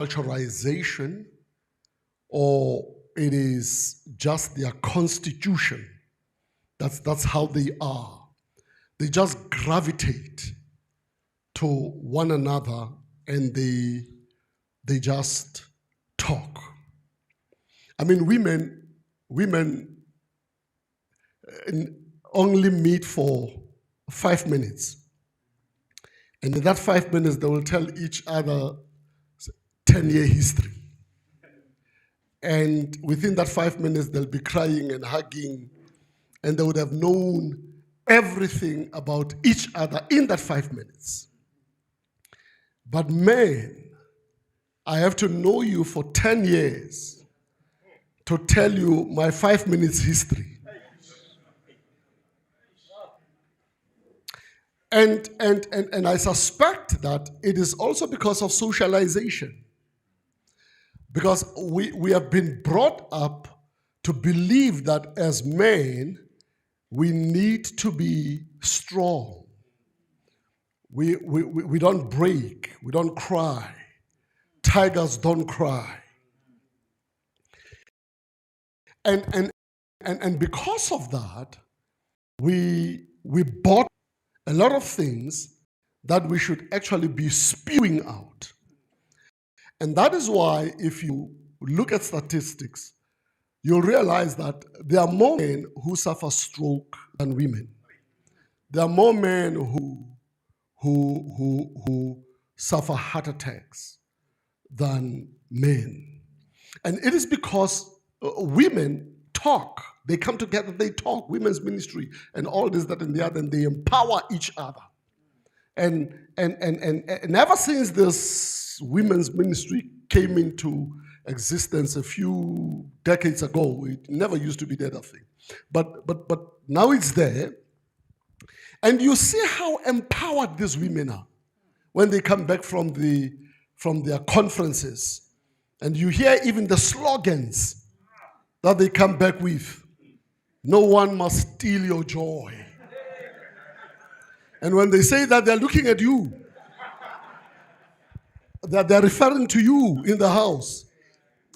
culturalization, or it is just their constitution. That's how they are. They just gravitate to one another, and they just talk. I mean, women only meet for 5 minutes. And in that 5 minutes, they will tell each other 10-year history. And within that 5 minutes, they'll be crying and hugging, and they would have known everything about each other in that 5 minutes. But man, I have to know you for 10 years to tell you my 5 minutes history. And I suspect that it is also because of socialization. Because we have been brought up to believe that as men, we need to be strong. We don't break, we don't cry. Tigers don't cry. And because of that, we bought a lot of things that we should actually be spewing out. And that is why, if you look at statistics, you'll realize that there are more men who suffer stroke than women. There are more men who suffer heart attacks than men. And it is because women talk. They come together, they talk, women's ministry, and all this, that, and the other, and they empower each other. And ever since this women's ministry came into existence a few decades ago, it never used to be that thing. But now it's there. And you see how empowered these women are when they come back from their conferences. And you hear even the slogans that they come back with. No one must steal your joy. And when they say that, they're looking at you. That they're referring to you in the house.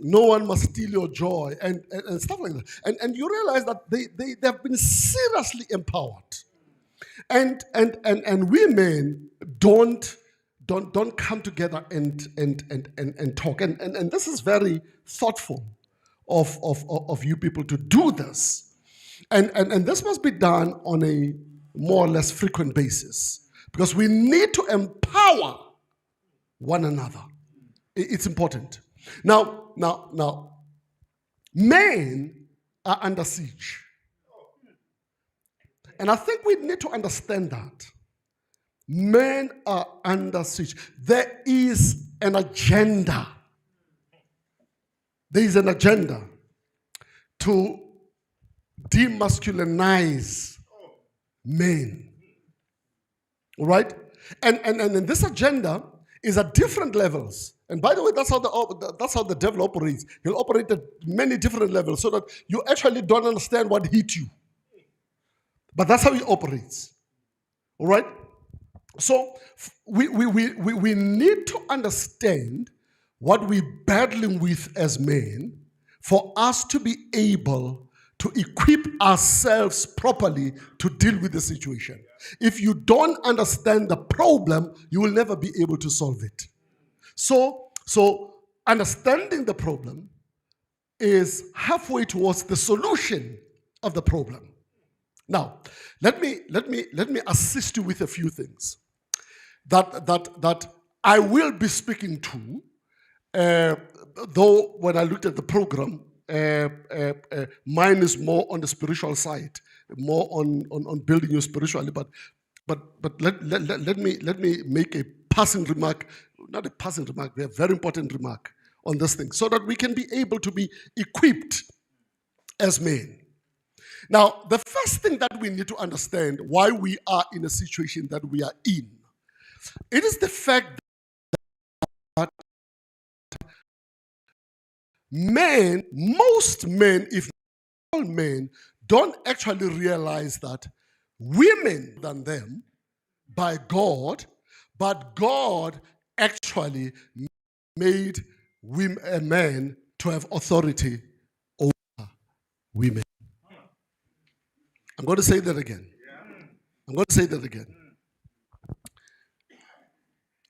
No one must steal your joy, and stuff like that. And you realize that they have been seriously empowered. And women don't come together and talk. And this is very thoughtful of you people to do this. And this must be done on a more or less frequent basis, because we need to empower one another. It's important. Now, men are under siege. And I think we need to understand that. Men are under siege. There is an agenda. There is an agenda to demasculinize men. All right? And this agenda is at different levels. And by the way, that's how the devil operates. He'll operate at many different levels so that you actually don't understand what hit you. But that's how he operates. All right? So we need to understand what we're battling with as men for us to be able to equip ourselves properly to deal with the situation. If you don't understand the problem, you will never be able to solve it. So understanding the problem is halfway towards the solution of the problem. Now, let me assist you with a few things that I will be speaking to, though when I looked at the program, mine is more on the spiritual side, more on building you spiritually. But let me make a passing remark, not a passing remark, a very important remark on this thing, so that we can be able to be equipped as men. Now, the first thing that we need to understand why we are in a situation that we are in, it is the fact that men, most men, if not all men, don't actually realize that women than them by God, but God actually made a man to have authority over women. I'm going to say that again.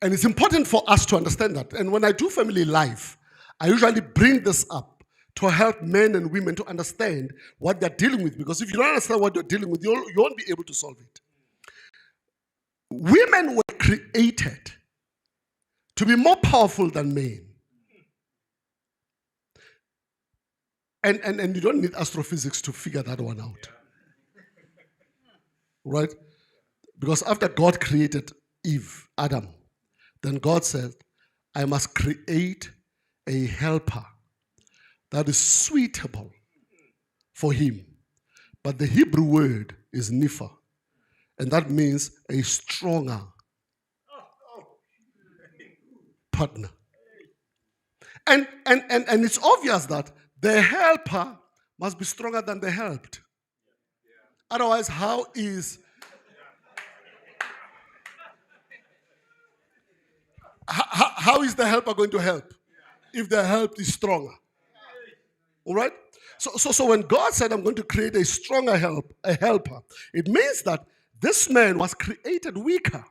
And it's important for us to understand that. And when I do family life, I usually bring this up to help men and women to understand what they're dealing with. Because if you don't understand what you're dealing with, you won't be able to solve it. Women were created to be more powerful than men. And you don't need astrophysics to figure that one out. Right? Because after God created Adam, then God said, I must create a helper that is suitable for him. But the Hebrew word is nifa, and that means a stronger partner. And it's obvious that the helper must be stronger than the helped. Otherwise, how is the helper going to help if the helped is stronger? All right? So when God said, I'm going to create a stronger helper, it means that this man was created weaker.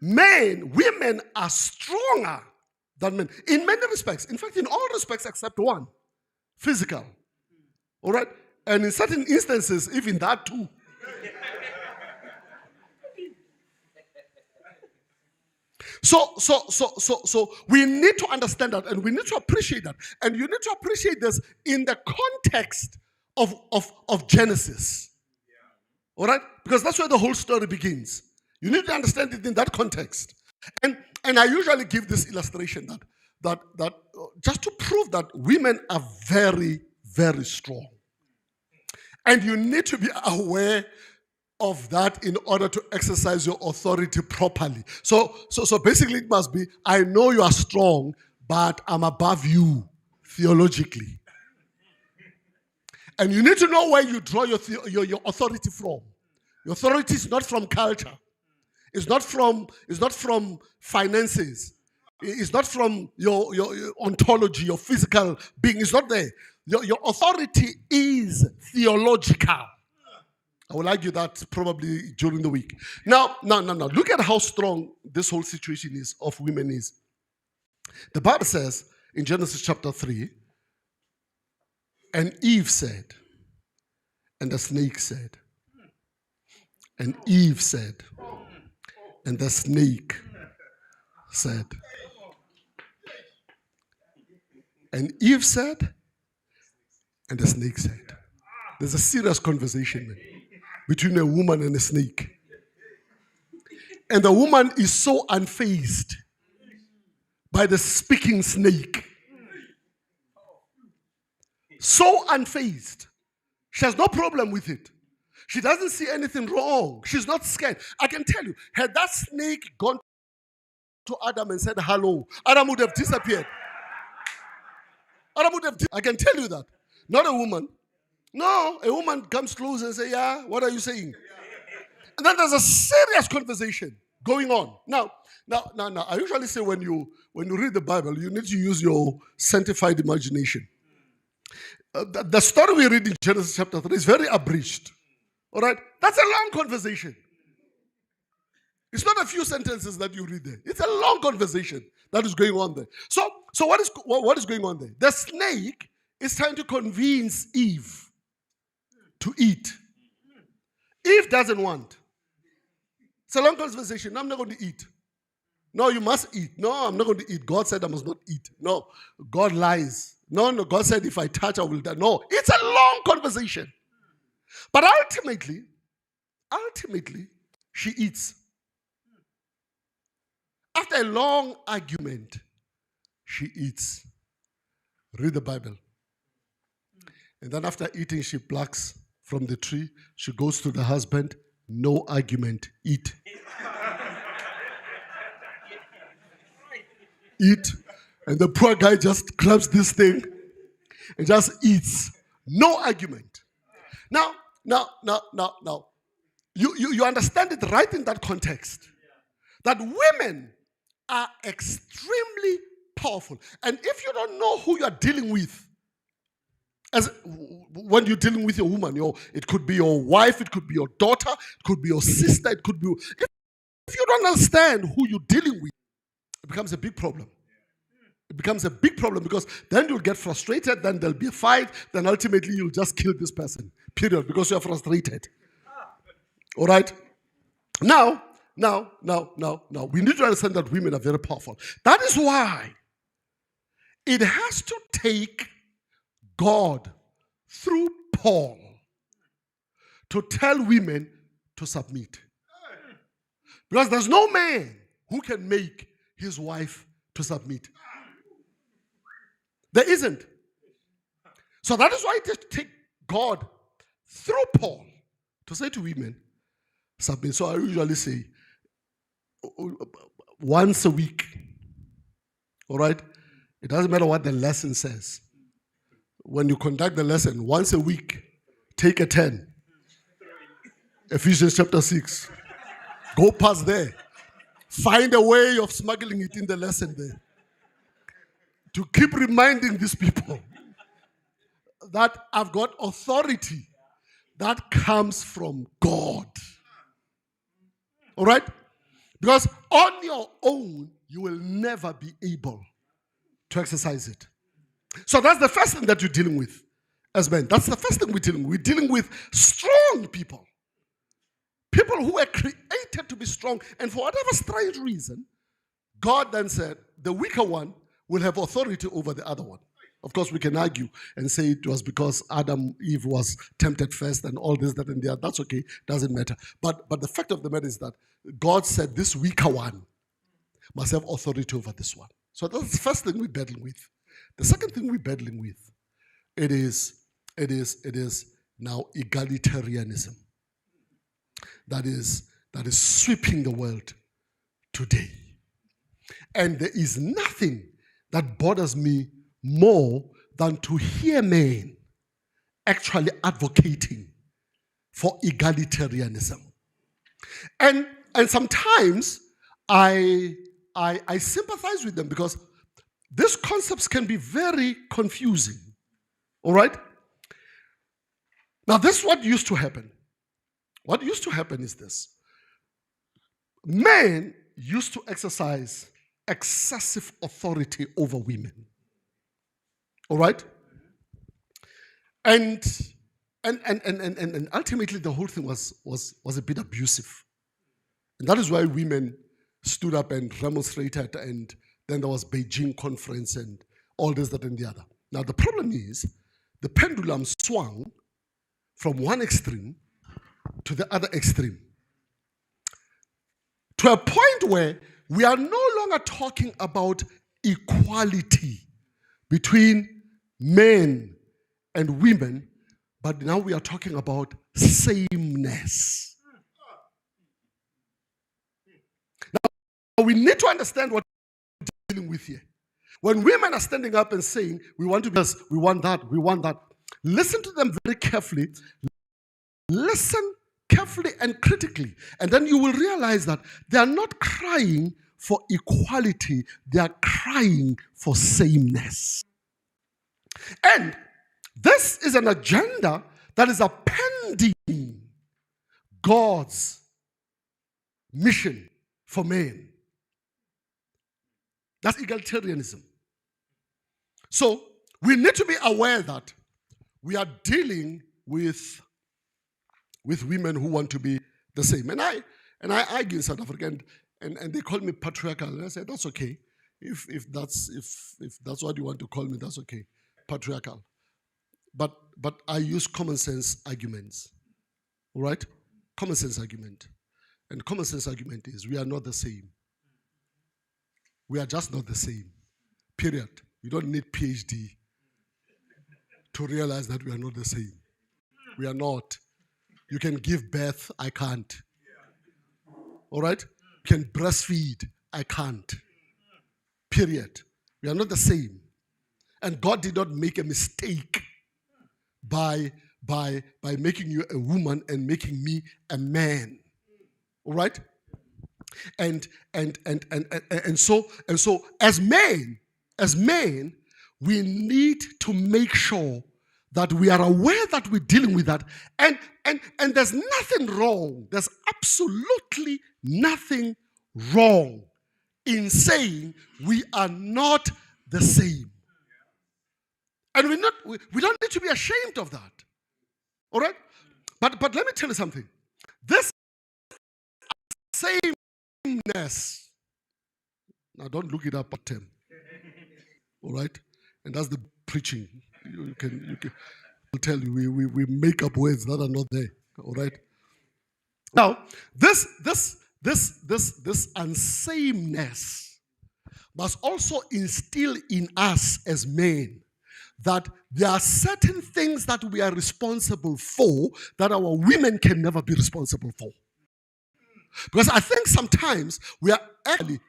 Women are stronger than men in many respects. In fact, in all respects except one, physical. All right? And in certain instances, even that too. So we need to understand that, and we need to appreciate that. And you need to appreciate this in the context of Genesis. All right? Because that's where the whole story begins. You need to understand it in that context. And I usually give this illustration that just to prove that women are very, very strong. And you need to be aware of that in order to exercise your authority properly. So basically it must be, I know you are strong, but I'm above you theologically. And you need to know where you draw your authority from. Your authority is not from culture. It's not from finances. It's not from your ontology, your physical being. It's not there. Your authority is theological. I will argue that probably during the week. Now. Look at how strong this whole situation is of women is. The Bible says in Genesis chapter 3, and Eve said, and the snake said, and Eve said, and the snake said, and Eve said, and the snake said. There's a serious conversation, man, between a woman and a snake. And the woman is so unfazed by the speaking snake. So unfazed. She has no problem with it. She doesn't see anything wrong. She's not scared. I can tell you, had that snake gone to Adam and said hello, Adam would have disappeared. I can tell you that. Not a woman. No, a woman comes close and says, yeah, what are you saying? And then there's a serious conversation going on. Now, I usually say when you read the Bible, you need to use your sanctified imagination. The story we read in Genesis chapter 3 is very abridged. All right? That's a long conversation. It's not a few sentences that you read there. It's a long conversation that is going on there. So what is going on there? The snake is trying to convince Eve to eat. Eve doesn't want. It's a long conversation. No, I'm not going to eat. No, you must eat. No, I'm not going to eat. God said I must not eat. No, God lies. No, God said if I touch, I will die. No, it's a long conversation. But ultimately, she eats. After a long argument, she eats. Read the Bible. And then after eating, she plucks from the tree. She goes to the husband. No argument. Eat. Eat. And the poor guy just grabs this thing and just eats. No argument. Now, you understand it right in that context. That women are extremely powerful. And if you don't know who you are dealing with, as when you're dealing with a woman, it could be your wife, it could be your daughter, it could be your sister, it could be. If you don't understand who you're dealing with, it becomes a big problem. It becomes a big problem because then you'll get frustrated, then there'll be a fight, then ultimately you'll just kill this person, period, because you're frustrated. All right? Now, we need to understand that women are very powerful. That is why it has to take God through Paul to tell women to submit. Because there's no man who can make his wife to submit. There isn't. So that is why it takes God through Paul to say to women, submit. So I usually say, once a week. All right? It doesn't matter what the lesson says. When you conduct the lesson, once a week, take a 10. Ephesians chapter 6. Go past there. Find a way of smuggling it in the lesson there. To keep reminding these people that I've got authority that comes from God. All right? Because on your own, you will never be able to exercise it. So that's the first thing that you're dealing with as men. That's the first thing we're dealing with. We're dealing with strong people. People who were created to be strong. And for whatever strange reason, God then said, the weaker one will have authority over the other one. Of course, we can argue and say it was because Eve was tempted first and all this, that, and the other. That's okay. Doesn't matter. But the fact of the matter is that God said this weaker one must have authority over this one. So that's the first thing we're battling with. The second thing we're battling with, it is now egalitarianism. That is sweeping the world today. And there is nothing that bothers me more than to hear men actually advocating for egalitarianism. And sometimes I sympathize with them because these concepts can be very confusing. All right? Now, this is what used to happen. What used to happen is this. Men used to exercise excessive authority over women. All right? And ultimately the whole thing was a bit abusive. And that is why women stood up and demonstrated, and then there was Beijing conference and all this, that, and the other. Now the problem is the pendulum swung from one extreme to the other extreme, to a point where we are no longer talking about equality between men and women, but now we are talking about sameness. Now, we need to understand what we're dealing with here. When women are standing up and saying, we want to be this, we want that, listen to them very carefully. Listen carefully and critically, and then you will realize that they are not crying for equality, they are crying for sameness. And this is an agenda that is appending God's mission for men. That's egalitarianism. So we need to be aware that we are dealing with women who want to be the same. And I argue in South Africa, and they call me patriarchal. And I said, that's okay. If that's what you want to call me, that's okay. Patriarchal. But I use common sense arguments. All right? Common sense argument. And common sense argument is we are not the same. We are just not the same. Period. You don't need PhD to realize that we are not the same. We are not. You can give birth, I can't. All right? You can breastfeed, I can't. Period. We are not the same. And God did not make a mistake by making you a woman and making me a man. All right? And so as men, as men, we need to make sure that we are aware that we're dealing with that. And there's nothing wrong. There's absolutely nothing wrong in saying we are not the same. And we don't need to be ashamed of that. All right? But let me tell you something. This sameness, now don't look it up at 10. All right? And that's the preaching. You can I'll tell you, we make up words that are not there. All right? Now, this unsameness must also instill in us as men that there are certain things that we are responsible for that our women can never be responsible for. Because I think sometimes we are actually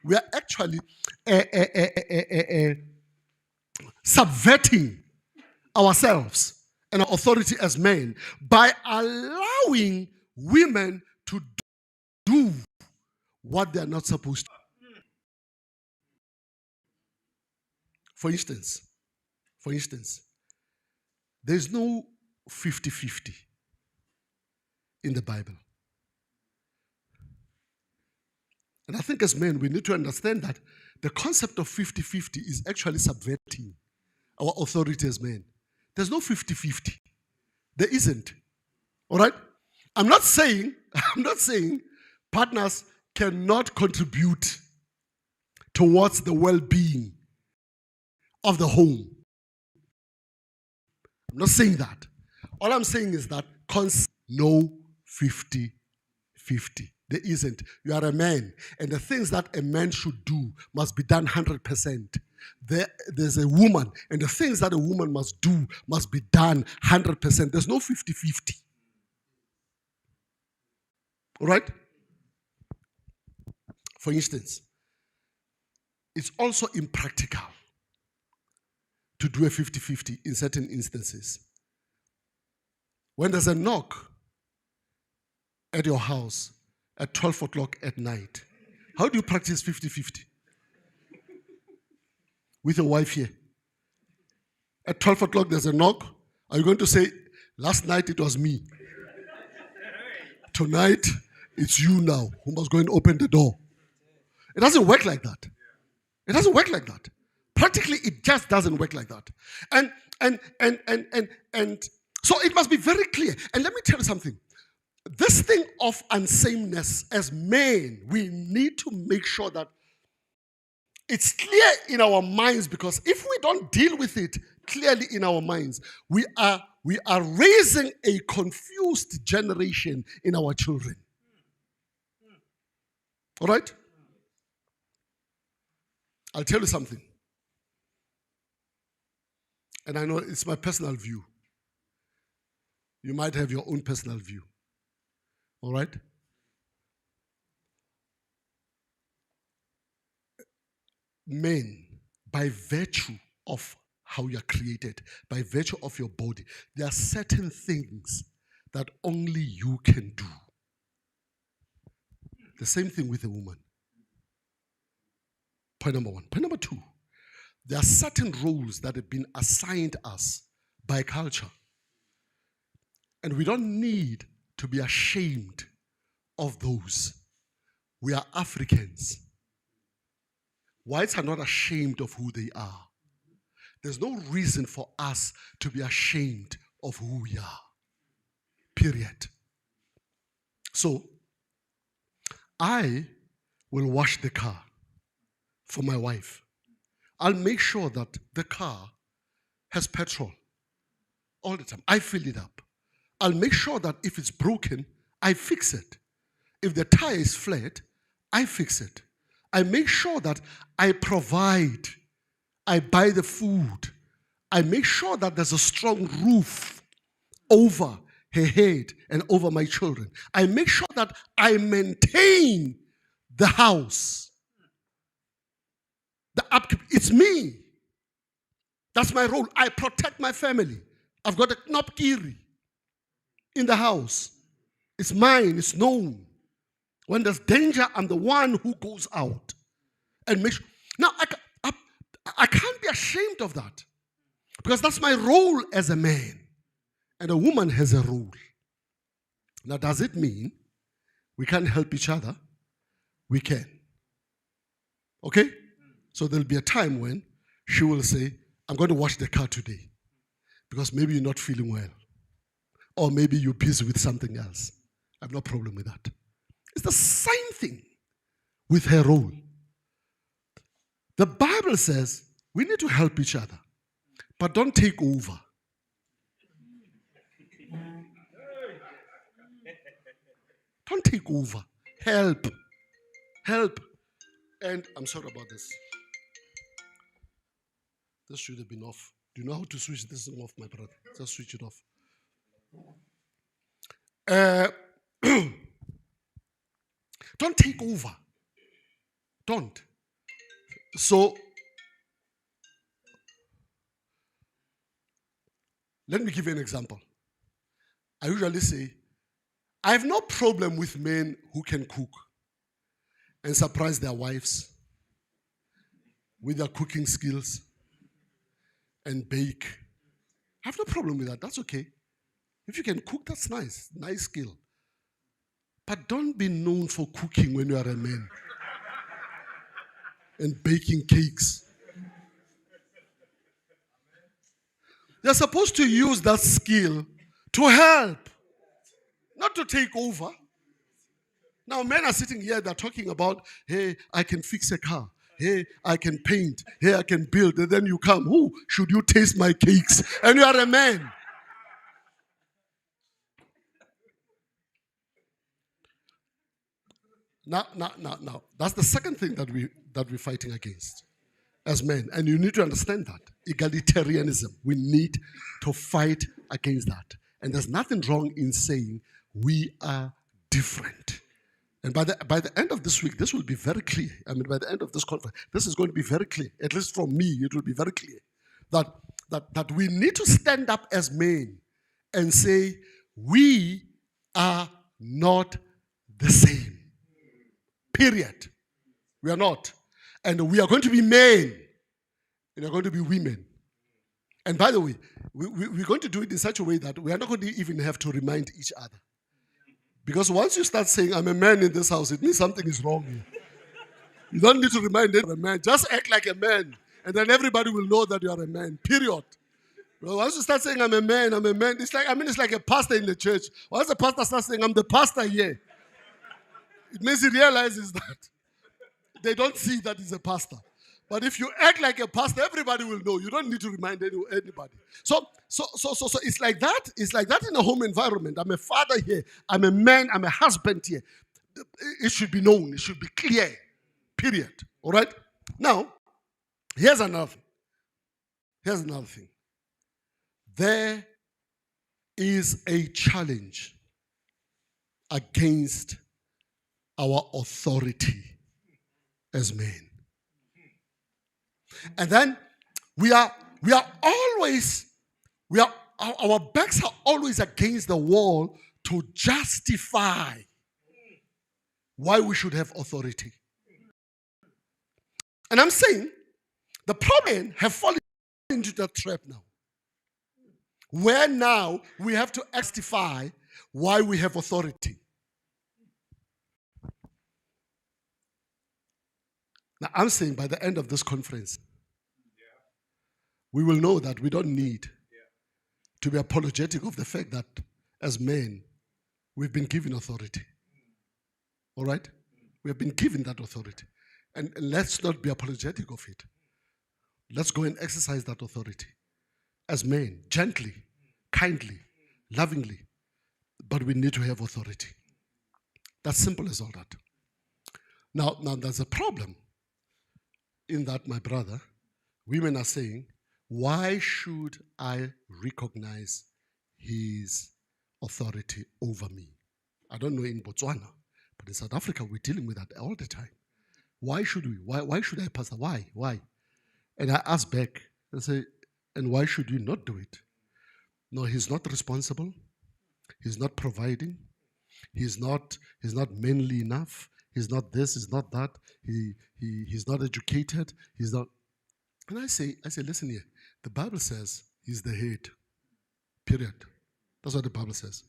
subverting ourselves and our authority as men by allowing women to do what they are not supposed to. For instance, there's no 50-50 in the Bible. And I think as men, we need to understand that the concept of 50-50 is actually subverting our authority as men. There's no 50-50. There isn't. All right? I'm not saying partners cannot contribute towards the well-being of the home. I'm not saying that. All I'm saying is that no 50-50. There isn't. You are a man, and the things that a man should do must be done 100%. There's a woman, and the things that a woman must do must be done 100%. There's no 50-50. All right? For instance, it's also impractical to do a 50-50 in certain instances. When there's a knock at your house at 12 o'clock at night, how do you practice 50-50? With your wife here. At 12 o'clock there's a knock. Are you going to say, last night it was me. Tonight it's you now who must go and open the door? It doesn't work like that. It doesn't work like that. Practically, it just doesn't work like that. And so it must be very clear. And let me tell you something. This thing of unsameness as men, we need to make sure that it's clear in our minds, because if we don't deal with it clearly in our minds, we are raising a confused generation in our children. All right? I'll tell you something. And I know it's my personal view. You might have your own personal view. All right? Men, by virtue of how you are created, by virtue of your body, there are certain things that only you can do. The same thing with a woman. Point number one. Point number two. There are certain roles that have been assigned us by culture. And we don't need to be ashamed of those. We are Africans. Whites are not ashamed of who they are. There's no reason for us to be ashamed of who we are. Period. So, I will wash the car for my wife. I'll make sure that the car has petrol all the time. I fill it up. I'll make sure that if it's broken, I fix it. If the tire is flat, I fix it. I make sure that I provide. I buy the food. I make sure that there's a strong roof over her head and over my children. I make sure that I maintain the house. The upkeep, it's me. That's my role. I protect my family. I've got a knopkiri in the house. It's mine, it's known. When there's danger, I'm the one who goes out and makes sure. Now, I can't be ashamed of that because that's my role as a man. And a woman has a role. Now, does it mean we can't help each other? We can. Okay? So there'll be a time when she will say, I'm going to wash the car today because maybe you're not feeling well. Or maybe you're busy with something else. I have no problem with that. It's the same thing with her role. The Bible says we need to help each other, but don't take over. Don't take over. Help. Help. And I'm sorry about this. This should have been off. Do you know how to switch this thing off, my brother? Just switch it off. Don't take over. Don't. So, let me give you an example. I usually say, I have no problem with men who can cook and surprise their wives with their cooking skills and bake. I have no problem with that. That's okay. If you can cook, that's nice. Nice skill. But don't be known for cooking when you are a man and baking cakes. They're supposed to use that skill to help, not to take over. Now, men are sitting here, they're talking about, hey, I can fix a car. Hey, I can paint. Hey, I can build. And then you come, who should you taste my cakes? And you are a man. Now. That's the second thing that we're fighting against as men. And you need to understand that. Egalitarianism. We need to fight against that. And there's nothing wrong in saying we are different. And by the end of this week, this will be very clear. I mean, by the end of this conference, this is going to be very clear. At least from me, it will be very clear that we need to stand up as men and say, we are not the same. Period. We are not. And we are going to be men. And we are going to be women. And by the way, we're going to do it in such a way that we are not going to even have to remind each other. Because once you start saying, I'm a man in this house, it means something is wrong here. You don't need to remind anyone, a man. Just act like a man. And then everybody will know that you are a man. Period. Well, once you start saying, I'm a man, it's like a pastor in the church. Once the pastor starts saying, I'm the pastor here, it means he realizes that they don't see that he's a pastor. But if you act like a pastor, everybody will know. You don't need to remind anybody. So it's like that. It's like that in a home environment. I'm a father here. I'm a man. I'm a husband here. It should be known. It should be clear. Period. All right? Now, here's another thing. There is a challenge against our authority as men. And then our backs are always against the wall to justify why we should have authority. And I'm saying the problem have fallen into that trap now. Where now we have to justify why we have authority. Now, I'm saying by the end of this conference, we will know that we don't need to be apologetic of the fact that as men, we've been given authority. All right? We have been given that authority. And let's not be apologetic of it. Let's go and exercise that authority as men, gently, kindly, lovingly. But we need to have authority. That's simple as all that. Now there's a problem. In that, my brother, women are saying, why should I recognize his authority over me? I don't know in Botswana, but in South Africa, we're dealing with that all the time. Why should we? Why should I, Pastor? Why? And I ask back and say, and why should you not do it? No, he's not responsible. He's not providing. He's not manly enough. He's not this, he's not that. He's not educated. He's not. And I say, listen here. The Bible says he's the head. Period. That's what the Bible says.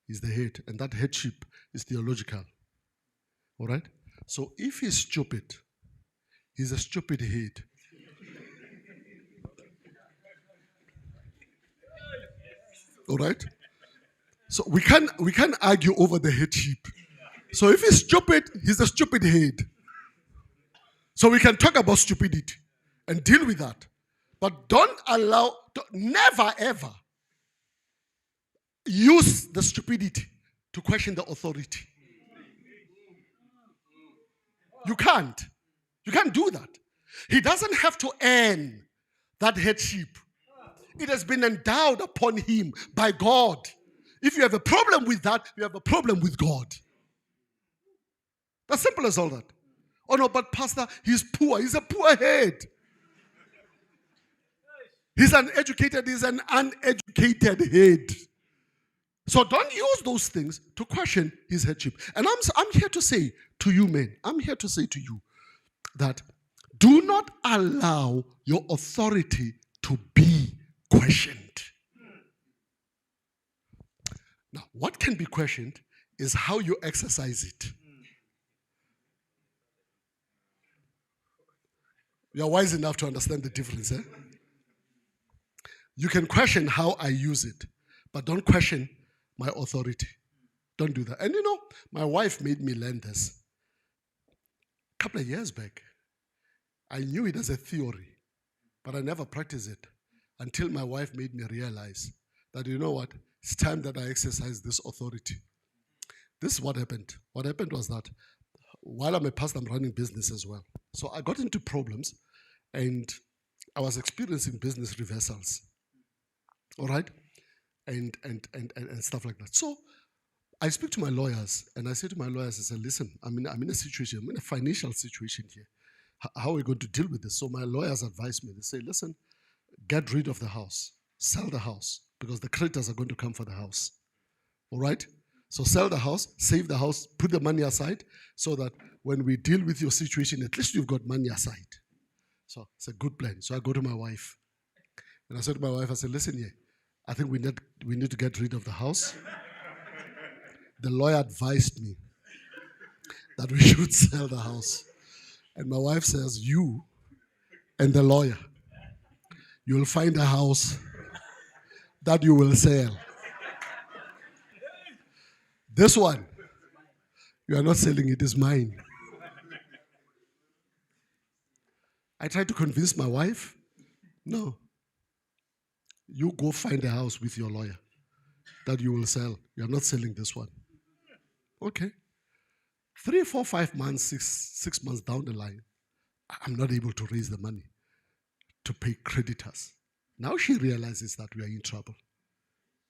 He's the head. And that headship is theological. All right? So if he's stupid, he's a stupid head. All right? So we can't argue over the headship. So if he's stupid, he's a stupid head. So we can talk about stupidity and deal with that. But never ever use the stupidity to question the authority. You can't. You can't do that. He doesn't have to earn that headship. It has been endowed upon him by God. If you have a problem with that, you have a problem with God. As simple as all that. Oh no, but Pastor, he's poor. He's a poor head. He's an uneducated head. So don't use those things to question his headship. And I'm here to say to you men, I'm here to say to you that do not allow your authority to be questioned. Now, what can be questioned is how you exercise it. You are wise enough to understand the difference, eh? You can question how I use it, but don't question my authority. Don't do that. And you know, my wife made me learn this. A couple of years back, I knew it as a theory, but I never practiced it until my wife made me realize that, you know what, it's time that I exercise this authority. This is what happened. What happened was that while I'm a pastor, I'm running business as well. So I got into problems and I was experiencing business reversals. All right? And stuff like that. So I speak to my lawyers and I say to my lawyers, I say, listen, I'm in a situation, I'm in a financial situation here. How are we going to deal with this? So my lawyers advise me. They say, listen, get rid of the house. Sell the house because the creditors are going to come for the house. All right? So sell the house, save the house, put the money aside so that when we deal with your situation, at least you've got money aside. So it's a good plan. So I go to my wife. And I said to my wife, I said, listen here, I think we need to get rid of the house. The lawyer advised me that we should sell the house. And my wife says, you and the lawyer, you'll find a house that you will sell. This one, you are not selling, it is mine. I tried to convince my wife, no. You go find a house with your lawyer that you will sell. You are not selling this one. Okay. 3, 4, 5 months, 6 months down the line, I'm not able to raise the money to pay creditors. Now she realizes that we are in trouble.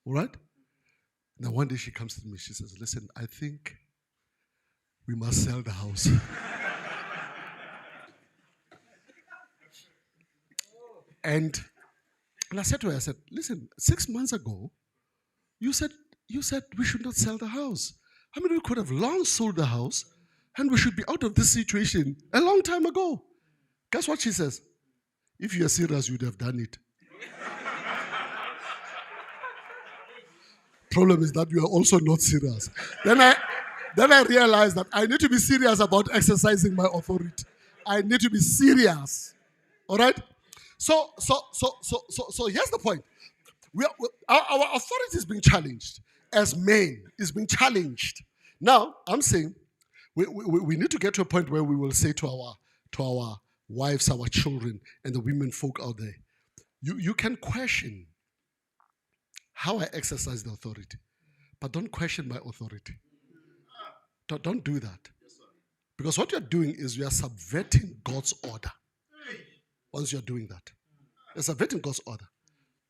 All right? Now one day she comes to me, she says, listen, I think we must sell the house. And I said to her, I said, listen, 6 months ago, you said we should not sell the house. I mean, we could have long sold the house and we should be out of this situation a long time ago. Guess what she says? If you are serious, you'd have done it. Problem is that you are also not serious. Then I realized that I need to be serious about exercising my authority. I need to be serious. All right? So here's the point. Our authority is being challenged. As men, is being challenged. Now, I'm saying we need to get to a point where we will say to our wives, our children, and the women folk out there, you can question how I exercise the authority, but don't question my authority. Don't do that. Because what you're doing is you are subverting God's order. Once you're doing that, you're subverting God's order.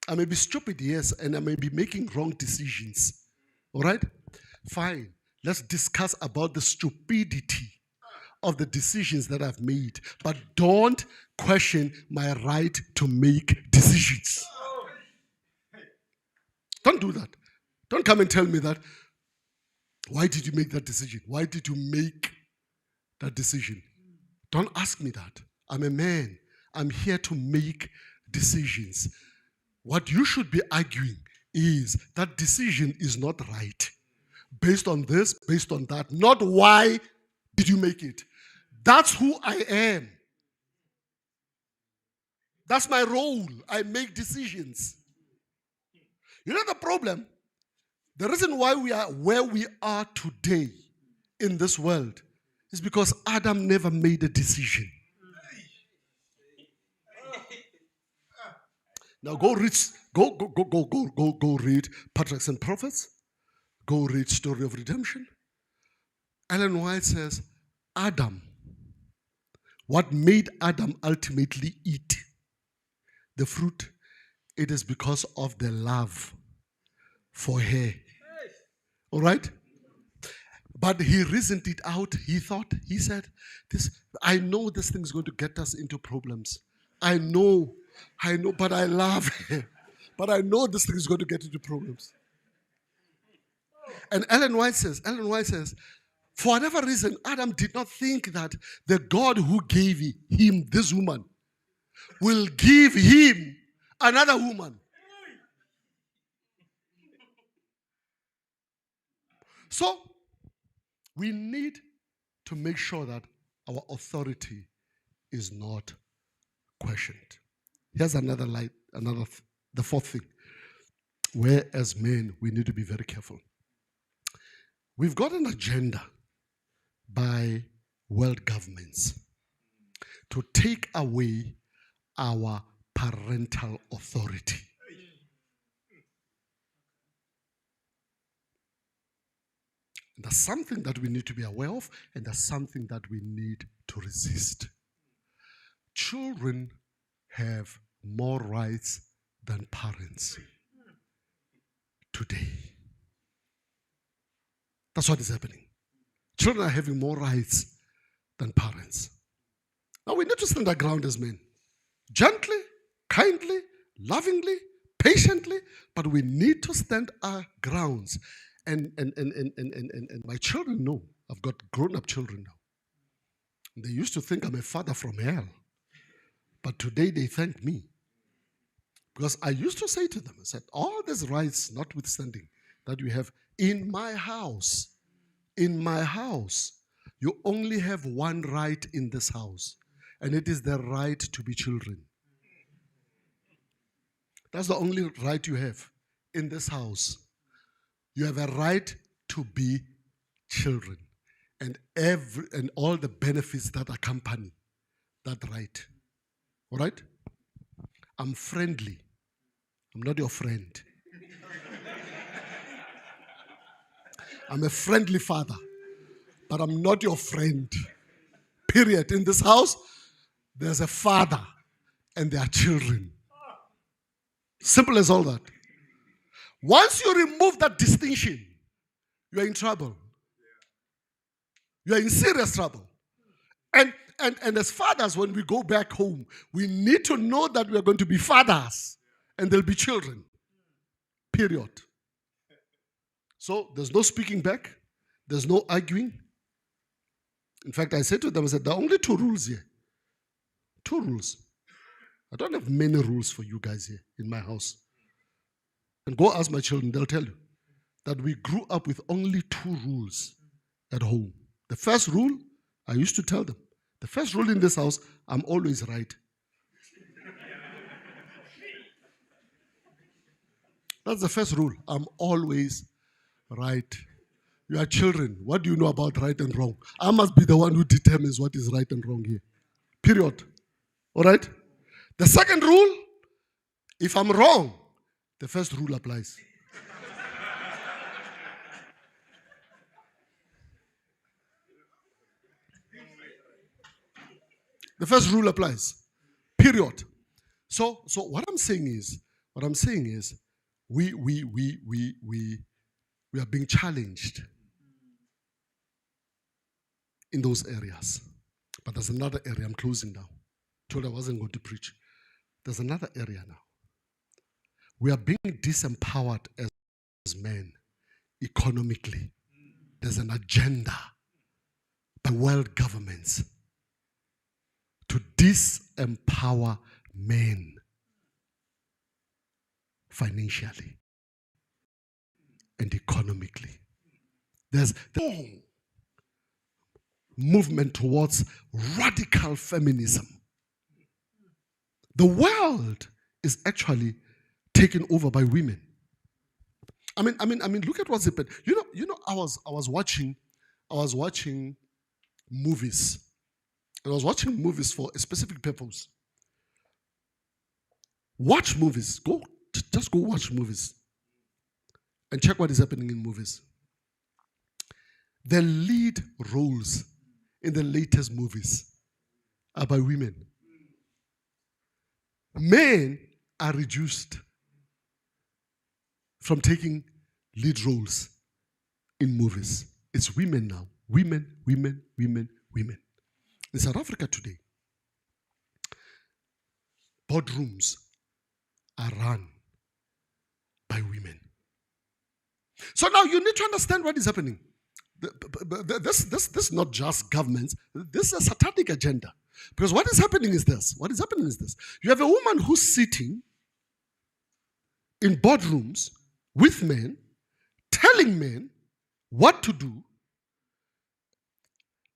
I may be stupid, yes, and I may be making wrong decisions. All right? Fine. Let's discuss about the stupidity of the decisions that I've made. But don't question my right to make decisions. Don't do that. Don't come and tell me that. Why did you make that decision? Why did you make that decision? Don't ask me that. I'm a man. I'm here to make decisions. What you should be arguing is that decision is not right. Based on this, based on that. Not why did you make it. That's who I am. That's my role. I make decisions. You know the problem? The reason why we are where we are today in this world is because Adam never made a decision. Now go read Patriarchs and Prophets. Go read Story of Redemption. Ellen White says, Adam, what made Adam ultimately eat the fruit, it is because of the love for her. All right? But he reasoned it out. He said, I know this thing is going to get us into problems. I know, but I love her. But I know this thing is going to get into problems. And Ellen White says, for whatever reason, Adam did not think that the God who gave him this woman will give him another woman. So, we need to make sure that our authority is not questioned. Here's the fourth thing, where as men, we need to be very careful. We've got an agenda by world governments to take away our parental authority. That's something that we need to be aware of, and that's something that we need to resist. Children have more rights than parents today. That's what is happening. Children are having more rights than parents. Now we need to stand our ground as men. Gently, kindly, lovingly, patiently, but we need to stand our grounds. And my children know. I've got grown-up children now. They used to think I'm a father from hell. But today they thank me. Because I used to say to them, I said, all these rights notwithstanding that you have in my house, you only have one right in this house, and it is the right to be children. That's the only right you have in this house. You have a right to be children, and all the benefits that accompany that right. All right? I'm friendly. I'm not your friend. I'm a friendly father, but I'm not your friend. Period. In this house, there's a father and there are children. Simple as all that. Once you remove that distinction, you're in trouble. You're in serious trouble. And as fathers, when we go back home, we need to know that we are going to be fathers and there'll be children. Period. So there's no speaking back. There's no arguing. In fact, I said to them, I said, there are only 2 rules here. 2 rules. I don't have many rules for you guys here in my house. And go ask my children, they'll tell you that we grew up with only 2 rules at home. The first rule, I used to tell them, the first rule in this house, I'm always right. That's the first rule. I'm always right. You are children. What do you know about right and wrong? I must be the one who determines what is right and wrong here. Period. All right? The second rule, if I'm wrong, the first rule applies. The first rule applies. Period. So what I'm saying is, we are being challenged in those areas. But there's another area. I'm closing now. Told I wasn't going to preach. There's another area now. We are being disempowered as men economically. There's an agenda by world governments to to disempower men financially and economically. There's the movement towards radical feminism. The world is actually taken over by women. I mean, look at what's happened. I was watching movies. And I was watching movies for a specific purpose. Watch movies. Just go watch movies. And check what is happening in movies. The lead roles in the latest movies are by women. Men are reduced from taking lead roles in movies. It's women now. Women. In South Africa today, boardrooms are run by women. So now you need to understand what is happening. This is not just governments. This is a satanic agenda. Because what is happening is this. You have a woman who's sitting in boardrooms with men, telling men what to do.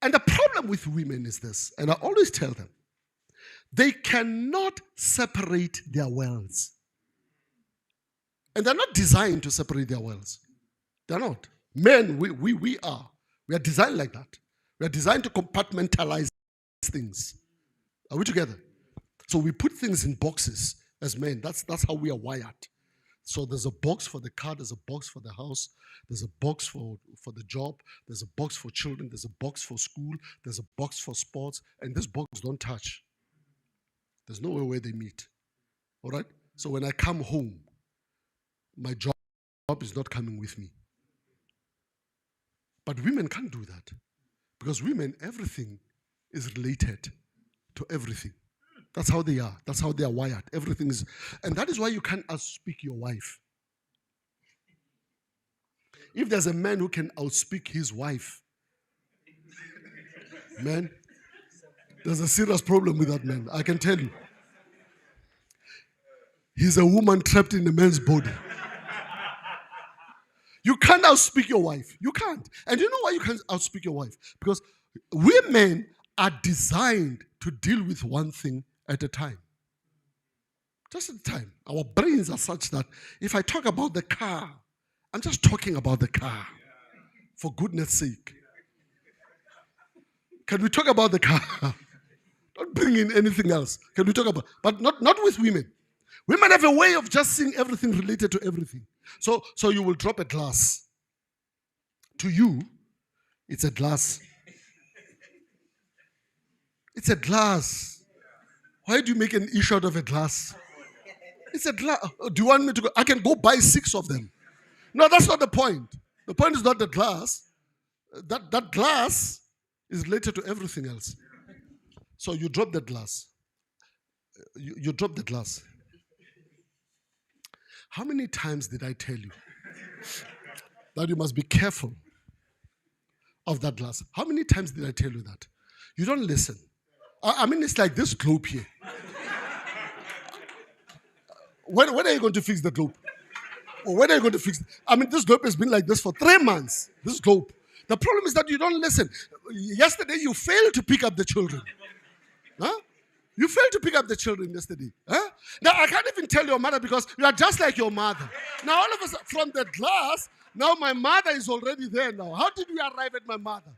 And the problem with women is this, and I always tell them, they cannot separate their wells. And they're not designed to separate their wells. They're not. Men, we are. We are designed like that. We are designed to compartmentalize things. Are we together? So we put things in boxes as men. That's how we are wired. So there's a box for the car, there's a box for the house, there's a box for the job, there's a box for children, there's a box for school, there's a box for sports, and this box don't touch. There's nowhere where they meet. All right? So when I come home, my job is not coming with me. But women can't do that. Because women, everything is related to everything. That's how they are. That's how they are wired. Everything is, and that is why you can't outspeak your wife. If there's a man who can outspeak his wife, man, there's a serious problem with that man. I can tell you. He's a woman trapped in a man's body. You can't outspeak your wife. You can't. And you know why you can't outspeak your wife? Because women are designed to deal with one thing at a time. Just at a time. Our brains are such that if I talk about the car, I'm just talking about the car. For goodness sake. Can we talk about the car? Don't bring in anything else. Can we talk about, but not with women. Women have a way of just seeing everything related to everything. So you will drop a glass. To you, it's a glass. It's a glass. Why do you make an issue out of a glass? It's a glass. Do you want me to go? I can go buy 6 of them. No, that's not the point. The point is not the glass. That glass is related to everything else. So you drop the glass. You drop the glass. How many times did I tell you that you must be careful of that glass? How many times did I tell you that? You don't listen. I mean, it's like this globe here. When are you going to fix the globe? Or when are you going to fix it? I mean, this globe has been like this for 3 months. This globe. The problem is that you don't listen. Yesterday, you failed to pick up the children. Huh? You failed to pick up the children yesterday. Huh? Now, I can't even tell your mother because you are just like your mother. Now, all of us, from the glass, now my mother is already there now. How did we arrive at my mother?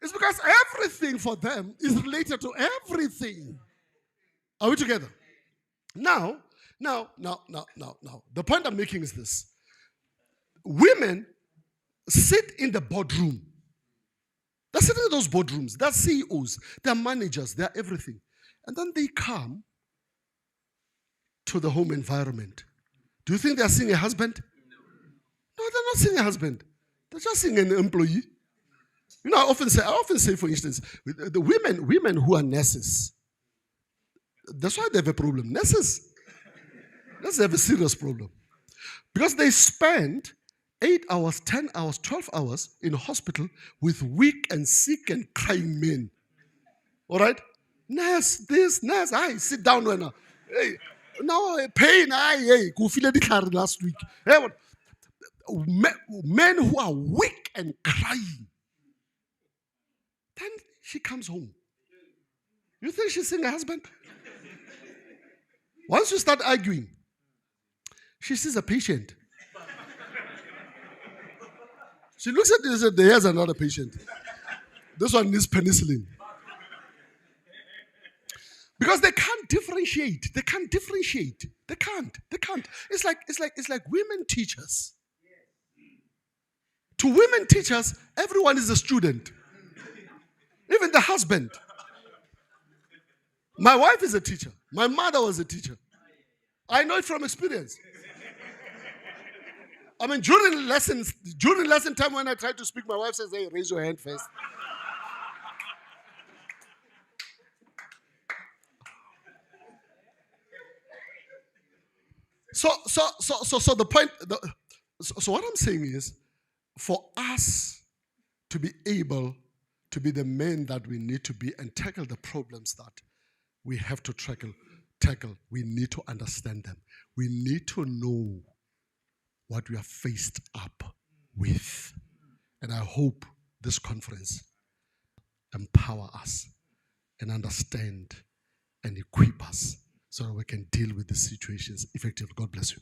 It's because everything for them is related to everything. Are we together? Now, the point I'm making is this. Women sit in the boardroom. They're sitting in those boardrooms. They're CEOs. They're managers. They're everything. And then they come to the home environment. Do you think they're seeing a husband? No, they're not seeing a husband. They're just seeing an employee. You know, I often say, for instance, the women who are nurses, that's why they have a problem. Nurses have a serious problem. Because they spend 8 hours, 10 hours, 12 hours in a hospital with weak and sick and crying men. All right? Nurse, this, nurse, sit down when hey, no, pain, hey, go feel the last week. Hey, men who are weak and crying. Then she comes home. You think she's seeing her husband? Once you start arguing, she sees a patient. She looks at this and says, there's another patient. This one needs penicillin. Because they can't differentiate. They can't. It's like women teachers. To women teachers, everyone is a student. Even the husband. My wife is a teacher. My mother was a teacher. I know it from experience. I mean, during lesson time when I try to speak, my wife says, hey, raise your hand first. So the point, so what I'm saying is, for us to be able to be the men that we need to be and tackle the problems that we have to tackle, we need to understand them. We need to know what we are faced up with. And I hope this conference empower us and understand and equip us so that we can deal with the situations effectively. God bless you.